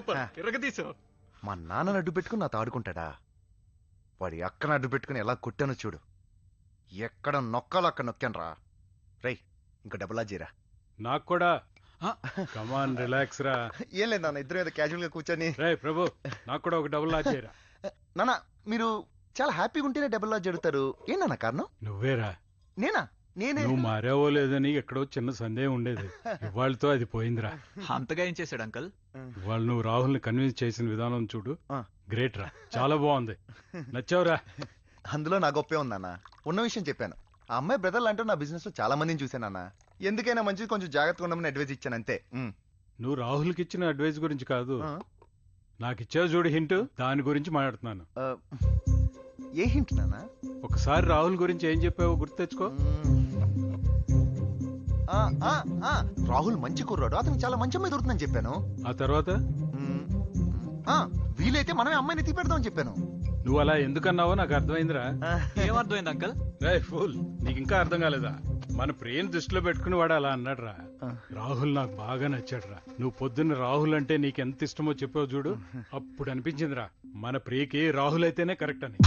Super ఇరగదీసావు. మా నాన్నని అడ్డు పెట్టుకుని నాతో ఆడుకుంటాడా? వాడి అక్కను అడ్డు పెట్టుకుని ఎలా కొట్టానో చూడు. ఎక్కడ నొక్కాలో అక్కడ నొక్కాను రా. రై ఇంకా డబ్బులా జీరా. నాకు కూడా. కమాన్ రిలాక్స్ రా. ఏం లేదు నాన్న, ఇద్దరు ఏదో క్యాజువల్ గా కూర్చొని. రే ప్రభు, నాకు కూడా ఒక డబుల్ లాజ్ చేయరా. నాన్న మీరు చాలా హ్యాపీగా ఉంటేనే డబ్బుల్ లాజ్ జరుగుతారు. ఏంటన్నా కారణం? నువ్వేరా. నేనా? నేనే. నువ్వు మారావో లేదని ఎక్కడో చిన్న సందేహం ఉండేది. ఇవాళతో అది పోయిందిరా. అంతగా ఏం చేశాడు అంకల్? ఇవాళ నువ్వు రాహుల్ని కన్విన్స్ చేసిన విధానం చూడు, గ్రేట్ రా, చాలా బాగుంది, నచ్చావురా. అందులో నా గొప్పే ఉందన్న. ఉన్న విషయం చెప్పాను. ఆ అమ్మాయి బ్రదర్లు అంటూ నా బిజినెస్ లో చాలా మందిని చూశానన్న. ఎందుకైనా మంచిది కొంచెం జాగ్రత్తగా ఉండమని అడ్వైజ్ ఇచ్చాను అంతే. నువ్వు రాహుల్కి ఇచ్చిన అడ్వైస్ గురించి కాదు, నాకు ఇచ్చావు చూడు హింట్, దాని గురించి మాట్లాడుతున్నాను. ఏ హింట్ నాన్న? ఒకసారి రాహుల్ గురించి ఏం చెప్పావో గుర్తు తెచ్చుకో. రాహుల్ మంచి కుర్రాడు, అతను చాలా మంచి అమ్మాయి దొరుకుతుందని చెప్పాను. ఆ తర్వాత వీలైతే మనమే అమ్మాయిని ఎత్తి పెడదామని చెప్పాను. నువ్వు అలా ఎందుకన్నావో నాకు అర్థమైందిరా. ఏమర్థమైంది అంకల్? రే ఫూల్, నీకు ఇంకా అర్థం కాలేదా? మన ప్రియని దృష్టిలో పెట్టుకుని వాడు అలా అన్నాడు రా. రాహుల్ నాకు బాగా నచ్చాడు రా. నువ్వు పొద్దున్న రాహుల్ అంటే నీకు ఎంత ఇష్టమో చెప్పావు చూడు, అప్పుడు అనిపించిందిరా మన ప్రియకి రాహుల్ అయితేనే కరెక్ట్ అని.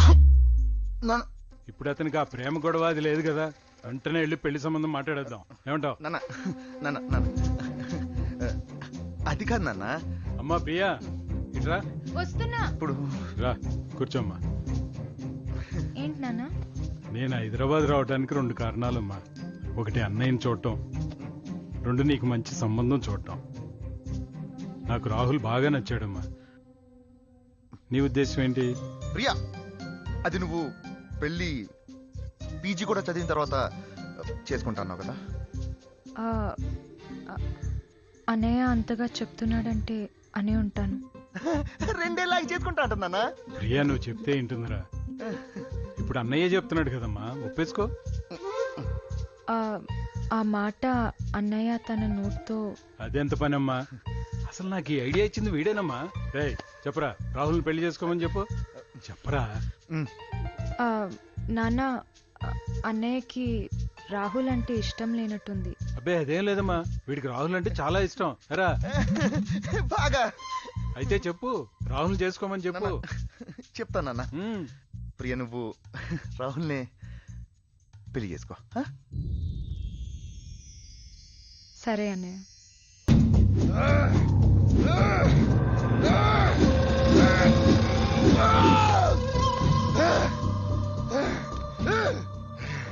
ఇప్పుడు అతనికి ఆ ప్రేమ గొడవ అది లేదు కదా, వెంటనే వెళ్ళి పెళ్లి సంబంధం మాట్లాడేద్దాం. ఏమంటావు? అది కాదు నాన్న. అమ్మా ప్రియా, ఇట్రా. వస్తున్నా. ఇప్పుడు రా కూర్చోమ్మా. ఏంటి నాన్న? నేను హైదరాబాద్ రావడానికి 2 కారణాలమ్మా. ఒకటి అన్నయ్యని చూడటం, 2 నీకు మంచి సంబంధం చూడటం. నాకు రాహుల్ బాగా నచ్చాడమ్మా. నీ ఉద్దేశం ఏంటి? ప్రియా, అది నువ్వు పెళ్లి పీజీ కూడా చదివిన తర్వాత చేసుకుంటాన్నావు కదా. అన్నయ్య అంతగా చెప్తున్నాడంటే అనే ఉంటాను. 2 ఏళ్ళకి చేసుకుంటా అంటున్నానా? ప్రియా నువ్వు చెప్తే ఏంటుందిరా. ఇప్పుడు అన్నయ్య చెప్తున్నాడు కదమ్మా, ఒప్పేసుకో. ఆ మాట అన్నయ్య తన నోట్తో. అదెంత పనమ్మా? అసలు నాకు ఈ ఐడియా ఇచ్చింది వీడేనమ్మా. రే చెప్పరా, రాహుల్ని పెళ్లి చేసుకోమని చెప్పు. చెప్పరా. నాన్న, అన్నయ్యకి రాహుల్ అంటే ఇష్టం లేనట్టుంది. అబ్బే అదేం లేదమ్మా, వీడికి రాహుల్ అంటే చాలా ఇష్టం. రా బాగా. అయితే చెప్పు, రాహుల్ చేసుకోమని చెప్పు. చెప్తానన్న. ప్రియ, నువ్వు రాహుల్ని పెళ్లి చేసుకో. సరే అన్నయ్య.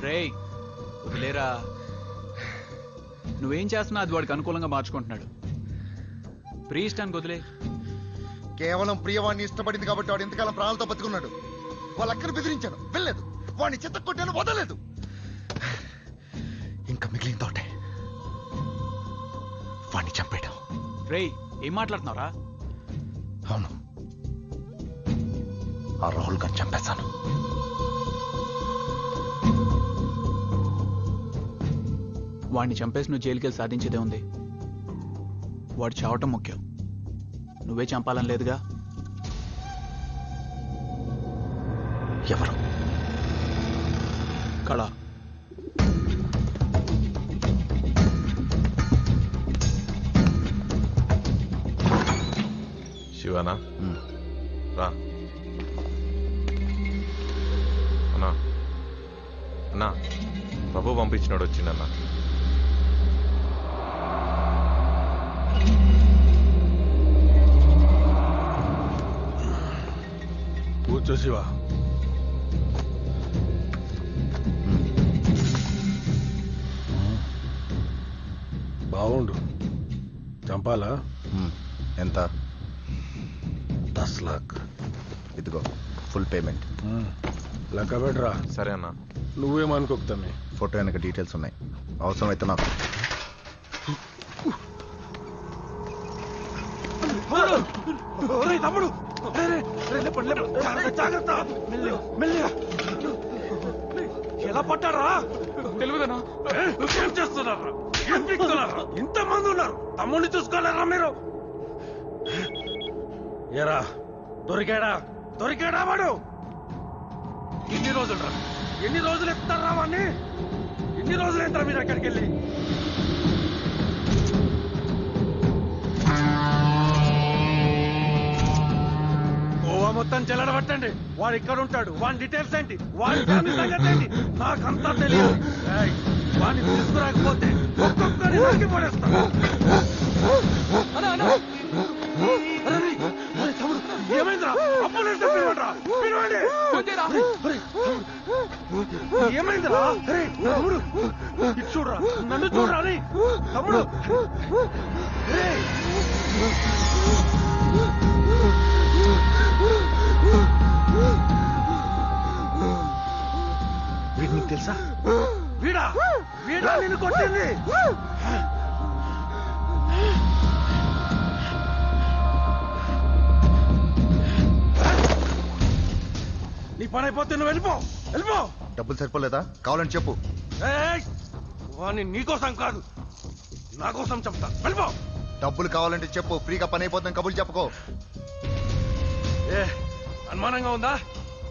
రేయ్ వదిలేరా. నువ్వేం చేస్తున్నా అది వాడికి అనుకూలంగా మార్చుకుంటున్నాడు. ప్రియ ఇష్టానికి వదిలే. కేవలం ప్రియవాణ్ణి ఇష్టపడింది కాబట్టి వాడు ఎంతకాలం ప్రాణాలతో బతుకున్నాడు. వాళ్ళ అక్కను బెదిరించాను, వెళ్ళలేదు. వాడిని చెత్త కొట్టాను, వదలేదు. ఇంకా మిగిలిన తోటే వాడిని చంపేయడం. రేయ్ ఏం మాట్లాడుతున్నావురా? అవును, ఆ రాహుల్ గారిని చంపేశాను. వాడిని చంపేసి నువ్వు జైలుకెళ్ళి సాధించేదే ఉంది. వాడు చావటం ముఖ్యం, నువ్వే చంపాలని లేదుగా. ఎవరు? కళ. శివనా రా. అన్నా అన్నా, ప్రభు పంపించినాడు, వచ్చిందన్నా. కూర్చో శివ. బాగుండు. చంపాలా? ఎంత? 10 लाख. ఇదిగో ఫుల్ పేమెంట్. లెక్క పెట్టరా. సరే అన్నా. నువ్వేమనుకోకుతామే. ఫోటో వెనక డీటెయిల్స్ ఉన్నాయి, అవసరమైతే నాకు. తమ్ముడు జాగ్రత్త, ఎలా పట్టారా? తెలియదన్నా. ఏం చేస్తున్నారా? ఏం పిక్తున్నారా? ఇంతమంది ఉన్నారు, తమ్ముడిని చూసుకోలేరా మీరు? ఏరా దొరికాడా? దొరికాడా వాడు? ఎన్ని రోజులు రా? ఎన్ని రోజులు ఎత్తారా వాడిని? ఎన్ని రోజులు ఎంతరా మీరు అక్కడికి వెళ్ళి? మొత్తం చెల్లడబట్టండి. వాడు ఇక్కడ ఉంటాడు, వాడి డీటెయిల్స్ ఏంటి, వాడి ఫ్యామిలీ సంగతి ఏంటి నాకంతా తెలియదు. ఏయ్, వాడిని తీసుకురాకపోతే ఒక్కొక్కరి నరికి పడేస్తా. అరే, తమ్ముడు ఏమైందిరా? అంబులెన్స్ పిలవండిరా, పిలవండి. ఏమైందిరా? అరే తమ్ముడు ఇటు చూడరా, నన్ను చూడరా. అరే తమ్ముడు, వీడు నీకు తెలుసా? వీడా వీడా నిన్ను కొట్టింది? నీ పని అయిపోతే నువ్వు వెళ్ళిపో, వెళ్ళిపో. డబ్బులు సరిపోలేదా? కావాలని చెప్పు. వాణ్ణి నీకోసం కాదు, నా కోసం చెప్తా. వెళ్ళిపో. డబ్బులు కావాలంటే చెప్పు, ఫ్రీగా పని అయిపోతాం. కబుర్లు చెప్పుకో. ఏ అనుమానంగా ఉందా?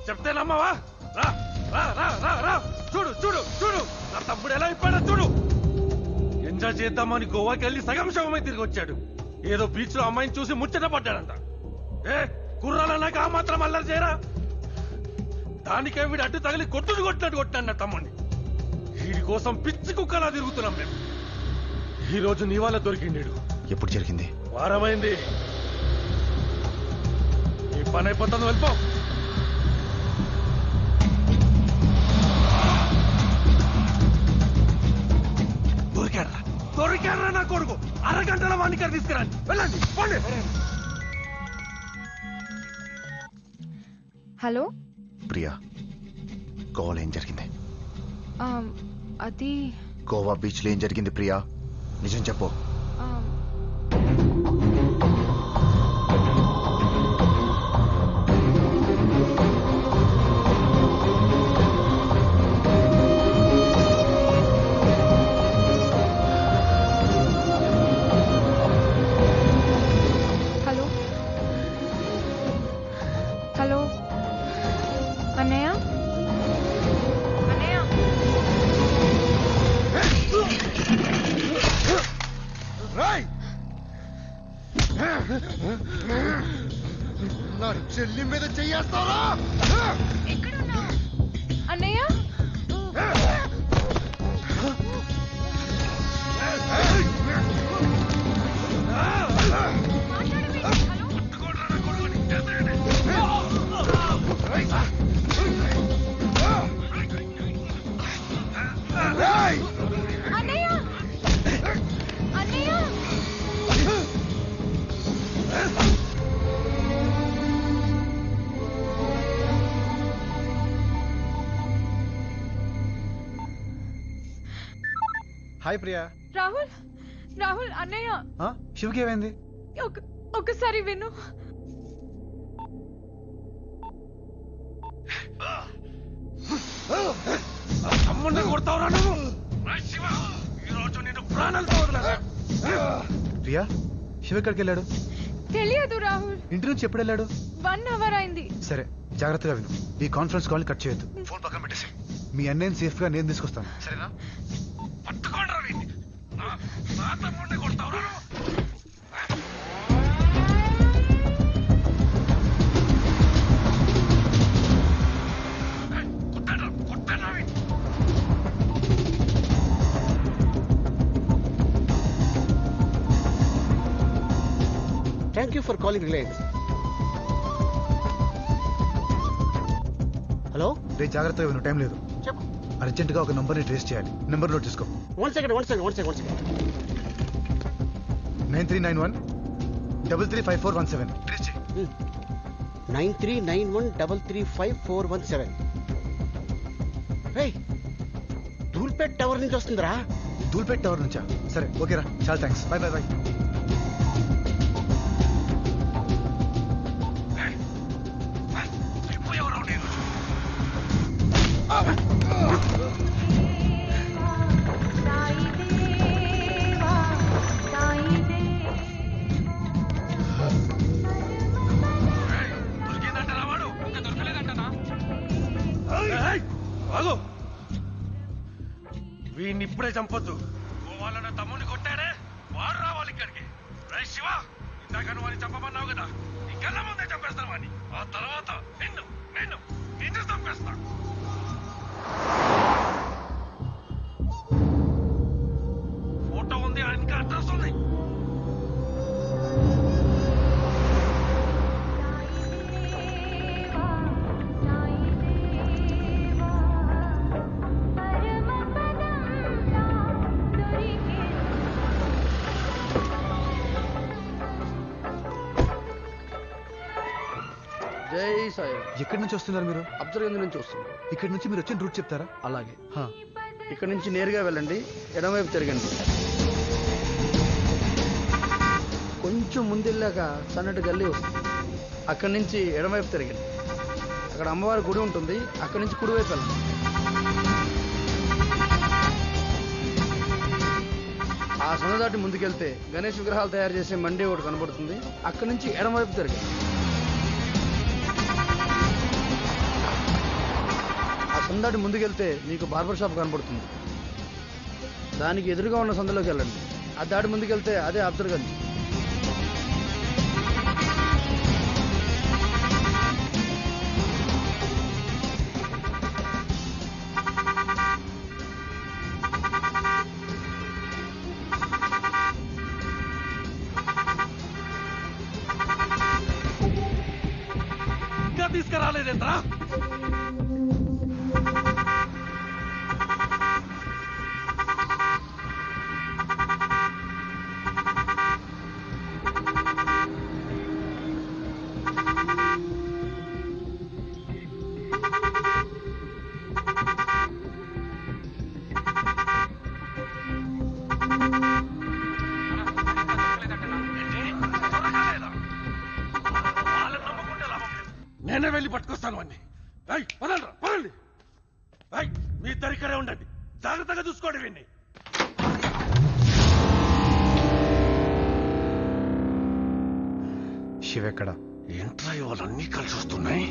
చెప్తే నమ్మవా? రా రా రా రా రా. చూడు చూడు చూడు, నా తమ్ముడు ఎలా అయిపోయాడో చూడు. ఎంజాయ్ చేద్దామని గోవాకి వెళ్ళి సగం శవమై తిరిగి వచ్చాడు. ఏదో బీచ్ లో అమ్మాయిని చూసి ముచ్చట పడ్డాడంట. ఏ కుర్రాలన్నాక ఆ మాత్రం అల్లరి చేయరా? దానికే వీడు అడ్డు తగిలి కొట్టినట్టు కొట్టాడు నా తమ్ముడిని. వీడి కోసం పిచ్చి కుక్కలా తిరుగుతున్నాం మేము. ఈ రోజు నీ వాళ్ళ దొరికిండు. ఎప్పుడు జరిగింది? వారమైంది. ఈ పని అయిపోతాను, వెళ్ళిపో. దొరికాడరా నా కొడుకు. అరగంటలో వాడిని ఇక్కడ తీసుకురండి. వెళ్ళండి, పోండి. హలో ప్రియా, గోవాలో ఏం జరిగింది? అది గోవా బీచ్ లో ఏం జరిగింది ప్రియా? నిజం చెప్పు. హలో హలో అన్నయ్య, అన్నయ్య. నా చెల్లి మీద చెయ్యేస్తారా? ఎక్కడున్నావు అన్నయ్య? అన్నయ్య, అన్నయ్య. హాయ్ ప్రియా. రాహుల్, రాహుల్ అన్నయ్య. శివకి ఏమైంది? ఒకసారి విను. తమ్ముడిని కొడతావురా నువ్వు? శివ, ఈ రోజు నేను ప్రాణాలతో వదిలేస్తా. ప్రియా, శివ ఎక్కడికి వెళ్ళాడు? తెలియదు రాహుల్. ఇంటి నుంచి ఎప్పుడు వెళ్ళాడు? 1 hour అయింది. సరే, జాగ్రత్తగా విను. ఈ కాన్ఫరెన్స్ కాల్ కట్ చేయొద్దు. ఫోన్ పక్కన పెట్టేసి మీ అన్నయ్యని సేఫ్ గా నేను తీసుకొస్తాను, సరేనా? పట్టుకోండి వీడిని. నా తమ్ముడిని కొడతావురా నువ్వు? Thank you for calling Reliance. Hello, రే జాగ్రత్తగా విను, టైం లేదు. చెప్పు. అర్జెంట్ గా ఒక నంబర్ ని ట్రేస్ చేయాలి. నెంబర్ నోట్ చేసుకో. 1 second. 9391 335417. ట్రేస్ చేయి. 9391335417. రేయ్, ధూల్పేట్ టవర్ నుంచి వస్తుందిరా. ధూల్పేట్ టవర్ నుంచా? సరే, ఓకేరా, చాలా థ్యాంక్స్. By by by. వీడిని ఇప్పుడే చంపొద్దు. గోవాలన్న తమ్ముడిని కొట్టాడే, వాడు రావాలి ఇక్కడికి. రే శివ, ఇందాక నువ్వు వాడిని చంపమన్నావు కదా, నీ కళ్ళ ముందే చంపేస్తాను వాడిని. ఆ తర్వాత జై సాయి. ఎక్కడి నుంచి వస్తున్నారు మీరు? అబ్జర్వేంద్ర నుంచి వస్తున్నాం. ఇక్కడి నుంచి మీరు వచ్చిన రూట్ చెప్తారా? అలాగే. హా. ఇక్కడ నుంచి నేరుగా వెళ్ళండి, ఎడమవైపు తిరగండి. కొంచెం ముందెళ్ళాక సన్నటి గల్లీ వస్తుంది. అక్కడి నుంచి ఎడమవైపు తిరగండి. అక్కడ అమ్మవారి గుడి ఉంటుంది. అక్కడి నుంచి కుడివైపు వెళ్ళండి. ఆ సంద దాటి ముందుకెళ్తే గణేష్ విగ్రహాలు తయారు చేసే మండి ఒకటి కనబడుతుంది. అక్కడి నుంచి ఎడమవైపు తిరగండి. ఆ సంద దాటి ముందుకెళ్తే మీకు బార్బర్ షాప్ కనబడుతుంది. దానికి ఎదురుగా ఉన్న సందులోకి వెళ్ళండి. ఆ దాటి ముందుకెళ్తే అదే అబ్జర్గంజ్. ఇంకా తీసుకురాలేదేంట్రా? నేనే వెళ్ళి పట్టుకొస్తాను అన్ని. పదండి పదండి. మీ ఇద్దరు ఇక్కడే ఉండండి, జాగ్రత్తగా చూసుకోండి వీడిని. శివ ఎక్కడ? ఏంట్రా ఇవాళన్నీ కలిసి వస్తున్నాయి?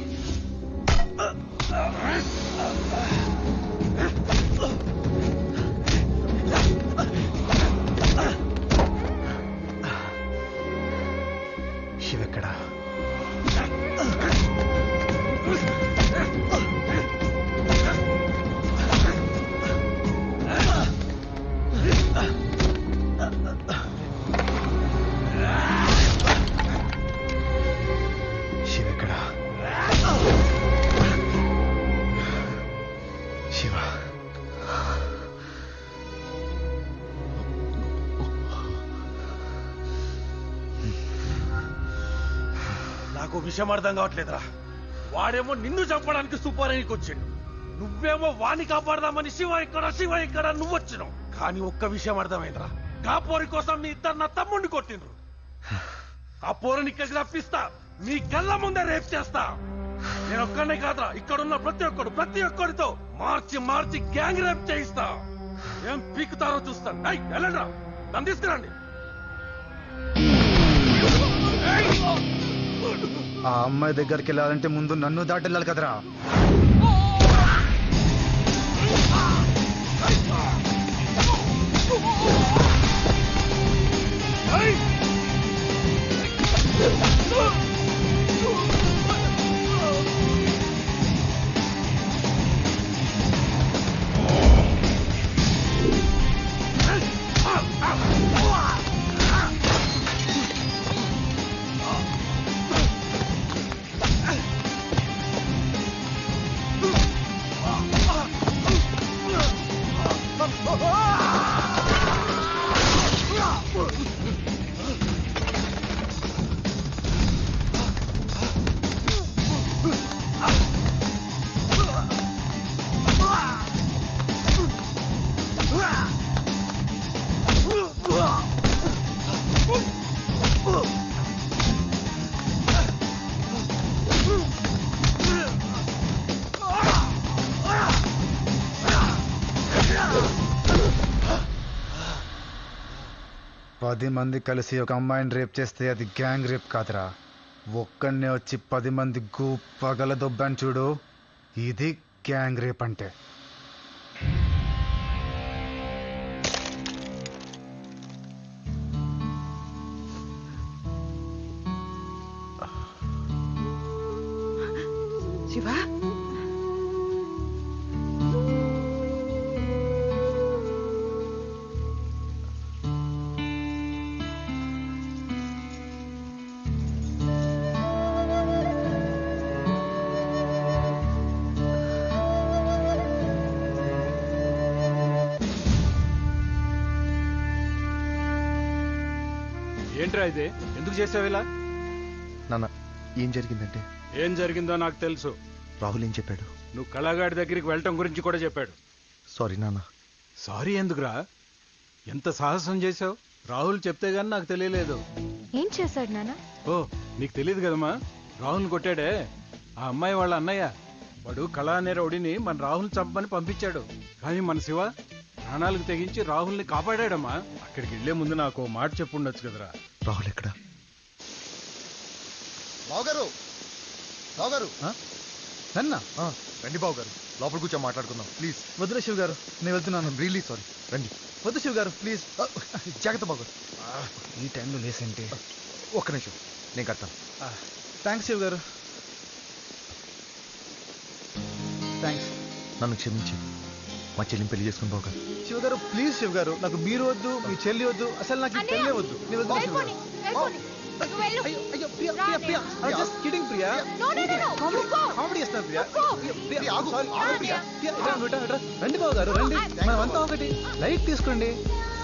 శివ ఎక్కడ? శివ నాకు విషయం అర్థం కావట్లేదురా. వాడేమో నిన్ను చంపడానికి సూపర్కి వచ్చిండు, నువ్వేమో వాణ్ణి కాపాడదామని శివ ఇక్కడ నువ్వు వచ్చినావు. కానీ ఒక్క విషయం అర్థమైందిరా, కాపోరి కోసం మీ ఇద్దరు నా తమ్ముడిని కొట్టిండ్రు. ఆ పోరుని ఇక్కడికి రప్పిస్తా, మీ కళ్ళ ముందే రేప్ చేస్తా. నేను ఒక్కడనే కాదురా, ఇక్కడున్న ప్రతి ఒక్కడితో మార్చి గ్యాంగ్ రేప్ చేయిస్తా. ఏం పీకుతారో చూస్తాను. వెళ్ళండిరా, నన్ను తీసుకురండి. ఆ అమ్మాయి దగ్గరికి వెళ్ళాలంటే ముందు నన్ను దాటెళ్ళాలి కదరా. పది మంది కలిసి ఒక అమ్మాయిని రేప్ చేస్తే అది గ్యాంగ్ రేప్ కాదురా. ఒక్కడనే వచ్చి 10 మంది పగల దొబ్బాను చూడు, ఇది గ్యాంగ్ రేప్ అంటే. శివా, ఏంట్రా ఇదే? ఎందుకు చేసావు ఇలా? నాన్న, ఏం జరిగిందంటే ఏం జరిగిందో నాకు తెలుసు. రాహుల్ ఏం చెప్పాడు? నువ్వు కళాగాడి దగ్గరికి వెళ్ళటం గురించి కూడా చెప్పాడు. సారీ నాన్న. సారీ ఎందుకురా? ఎంత సాహసం చేశావు? రాహుల్ చెప్తే గాని నాకు తెలియలేదు. ఏం చేశాడు నాన్న? ఓ నీకు తెలియదు కదమ్మా, రాహుల్ కొట్టాడే ఆ అమ్మాయి వాళ్ళ అన్నయ్య. వాడు కళా అనే రౌడీని మన రాహుల్ చంపని పంపించాడు. కానీ మన శివ ప్రాణాలకు తెగించి రాహుల్ని కాపాడాడమ్మా. అక్కడికి వెళ్లే ముందు నాకు ఓ మాట చెప్పుండొచ్చు కదరా. రాహుల్ ఎక్కడ? బావగారు, బావగారు, నన్నా రండి బావగారు, లోపల కూర్చో మాట్లాడుకుందాం ప్లీజ్. వద్దులే శివ్ గారు, నేను వెళ్తున్నాను. రియల్లీ సారీ, రండి. వద్దు శివ్ గారు ప్లీజ్. జాగ్రత్త బావగారు. ఈ టైంలో లేసేంటి? ఒక్క నిమిషం, నేను కడతాను. థ్యాంక్స్ శివ్ గారు, థ్యాంక్స్. నన్ను క్షమించి మా చెల్లిని పెళ్లి చేసుకుని బావగారు. శివ్ గారు ప్లీజ్ శివ్ గారు, నాకు మీరు వద్దు, మీ చెల్లి వద్దు, అసలు నాకు ఈ పెళ్ళే వద్దు. నేను వెళ్తాను శివ్ గారు. అయ్యో అయ్యో Priya, Priya, Priya, I'm just kidding, Priya. Comedy చేస్తున్నా ప్రియా. ప్రియా, ఆగు, ఆగు ప్రియా. ప్రియా, ఇట్రా, ఇట్రా, ఇట్రా. రండి బాబు గారు, రండి. మనమంతా ఒకటి. లైట్ తీసుకోండి.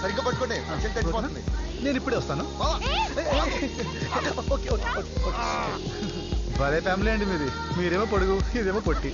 సరిగ్గా పట్టుకోండి, చెల్లి తగ్గిపోతుంది. నేను ఇప్పుడే వస్తాను. భలే ఫ్యామిలీ అండి మీది. మీరేమో పొడుగు, ఇదేమో పొట్టి.